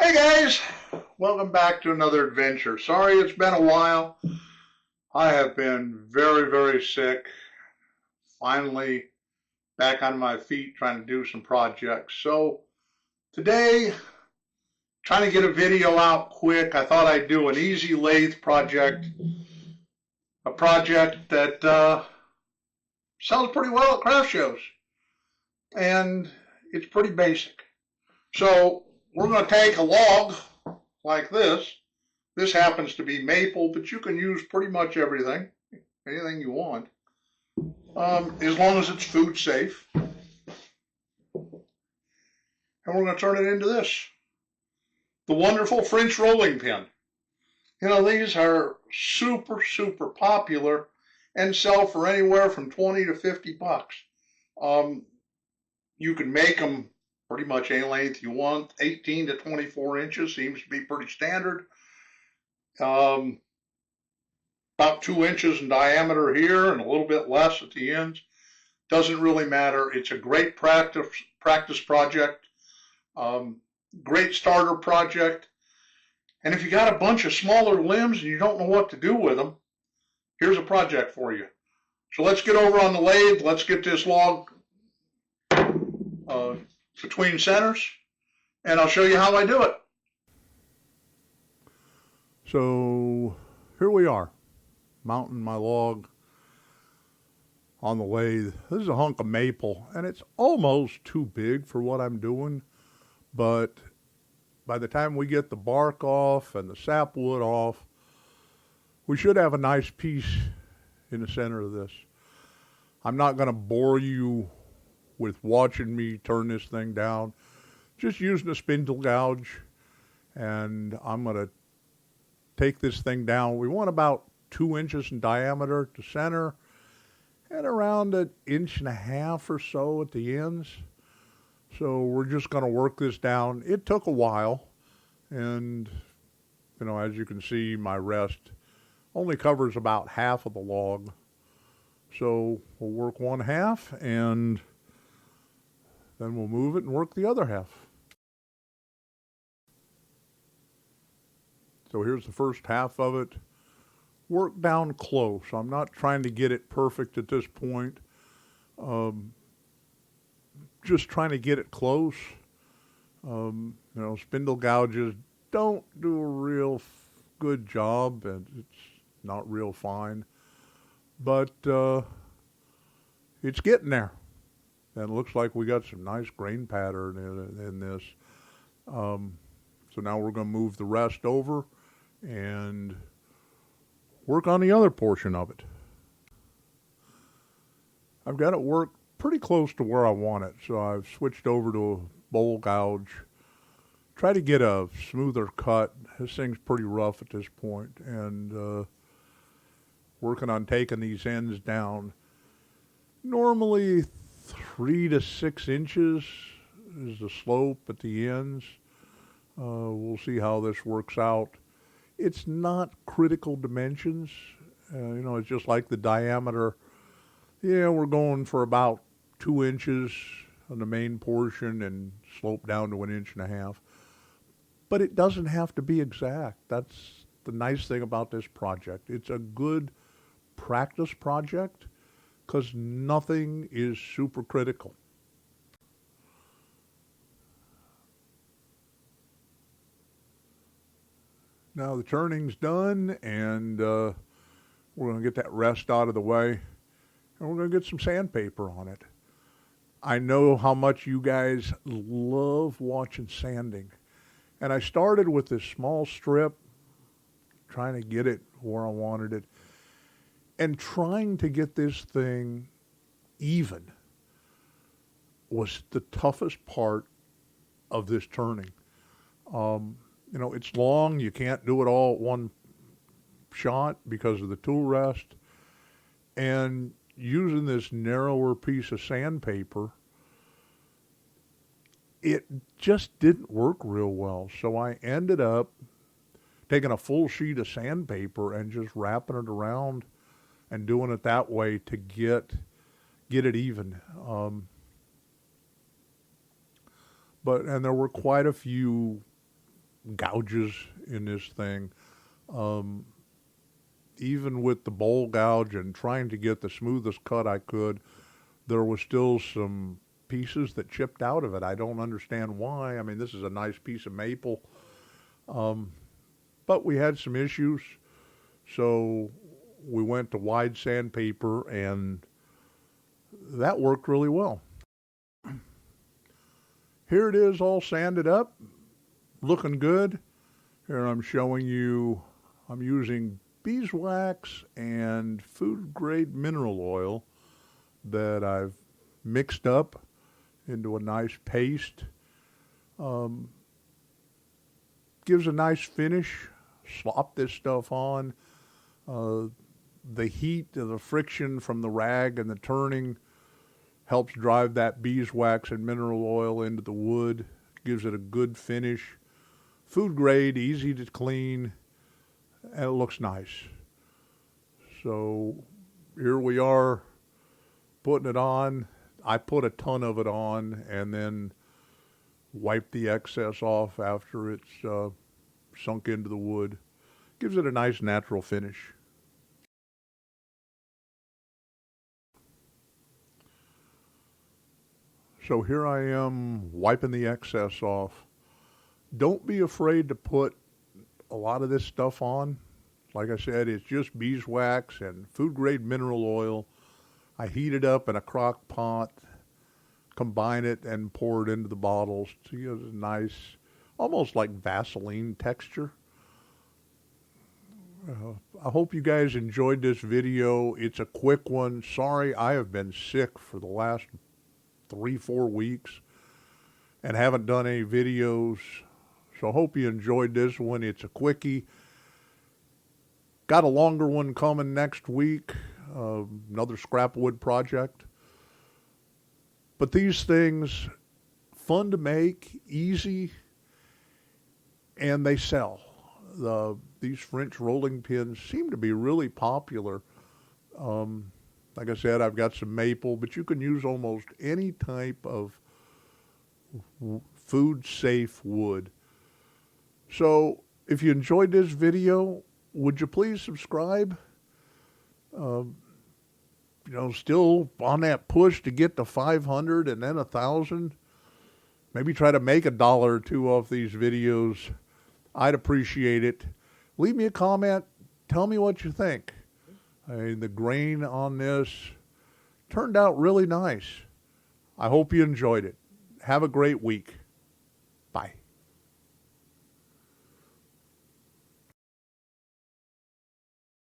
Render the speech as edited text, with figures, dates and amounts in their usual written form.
Hey guys, welcome back to another adventure. Sorry it's been a while. I have been very, very sick. Finally back on my feet trying to do some projects. So today, trying to get a video out quick. I thought I'd do an easy lathe project, a project that sells pretty well at craft shows. And it's pretty basic. So we're going to take a log like this. This happens to be maple, but you can use pretty much anything you want, as long as it's food safe. And we're going to turn it into this, the wonderful French rolling pin. You know, these are super, super popular and sell for anywhere from 20 to 50 bucks. You can make them pretty much any length you want. 18 to 24 inches seems to be pretty standard. About 2 inches in diameter here and a little bit less at the ends. Doesn't really matter. It's a great practice project, great starter project. And if you got a bunch of smaller limbs and you don't know what to do with them, here's a project for you. So let's get over on the lathe. Let's get this log between centers, and I'll show you how I do it. So here we are, mounting my log on the lathe. This is a hunk of maple, and it's almost too big for what I'm doing, but by the time we get the bark off and the sapwood off, we should have a nice piece in the center of this. I'm not going to bore you with watching me turn this thing down. Just using a spindle gouge, and I'm going to take this thing down. We want about 2 inches in diameter to center and around 1.5 inches or so at the ends. So we're just going to work this down. It took a while, and as you can see, my rest only covers about half of the log. So we'll work one half, and then we'll move it and work the other half. So here's the first half of it. Work down close. I'm not trying to get it perfect at this point. Just trying to get it close. Spindle gouges don't do a real good job, and it's not real fine. But it's getting there. And it looks like we got some nice grain pattern in this. So now we're going to move the rest over and work on the other portion of it. I've got it worked pretty close to where I want it, so I've switched over to a bowl gouge. Try to get a smoother cut. This thing's pretty rough at this point, and working on taking these ends down. Normally 3 to 6 inches is the slope at the ends. We'll see how this works out. It's not critical dimensions. It's just like the diameter. Yeah, we're going for about 2 inches on the main portion and slope down to 1.5 inches. But it doesn't have to be exact. That's the nice thing about this project. It's a good practice project because nothing is super critical. Now the turning's done, and we're going to get that rest out of the way, and we're going to get some sandpaper on it. I know how much you guys love watching sanding, and I started with this small strip, trying to get it where I wanted it, and trying to get this thing even was the toughest part of this turning. It's long. You can't do it all at one shot because of the tool rest. And using this narrower piece of sandpaper, it just didn't work real well. So I ended up taking a full sheet of sandpaper and just wrapping it around and doing it that way to get it even. And there were quite a few gouges in this thing. Even with the bowl gouge and trying to get the smoothest cut I could, there was still some pieces that chipped out of it. I don't understand why. I mean, this is a nice piece of maple. But we had some issues, so we went to wide sandpaper, and that worked really well. Here it is all sanded up, looking good. Here I'm showing you, I'm using beeswax and food grade mineral oil that I've mixed up into a nice paste. Gives a nice finish. Slop this stuff on. The heat of the friction from the rag and the turning helps drive that beeswax and mineral oil into the wood. Gives it a good finish. Food grade, easy to clean, and it looks nice. So here we are putting it on. I put a ton of it on and then wipe the excess off after it's sunk into the wood. Gives it a nice natural finish. So here I am wiping the excess off. Don't be afraid to put a lot of this stuff on. Like I said, it's just beeswax and food grade mineral oil. I heat it up in a crock pot, combine it, and pour it into the bottles to get a nice, almost like Vaseline texture. I hope you guys enjoyed this video. It's a quick one. Sorry, I have been sick for the last 3-4 weeks and haven't done any videos. So I hope you enjoyed this one. It's a quickie. Got a longer one coming next week. Another scrap wood project. But these things, fun to make, easy, and they sell. These French rolling pins seem to be really popular. Like I said, I've got some maple, but you can use almost any type of food-safe wood. So if you enjoyed this video, would you please subscribe? Still on that push to get to 500 and then 1,000. Maybe try to make $1 or $2 off these videos. I'd appreciate it. Leave me a comment. Tell me what you think. I mean, the grain on this turned out really nice. I hope you enjoyed it. Have a great week. Bye.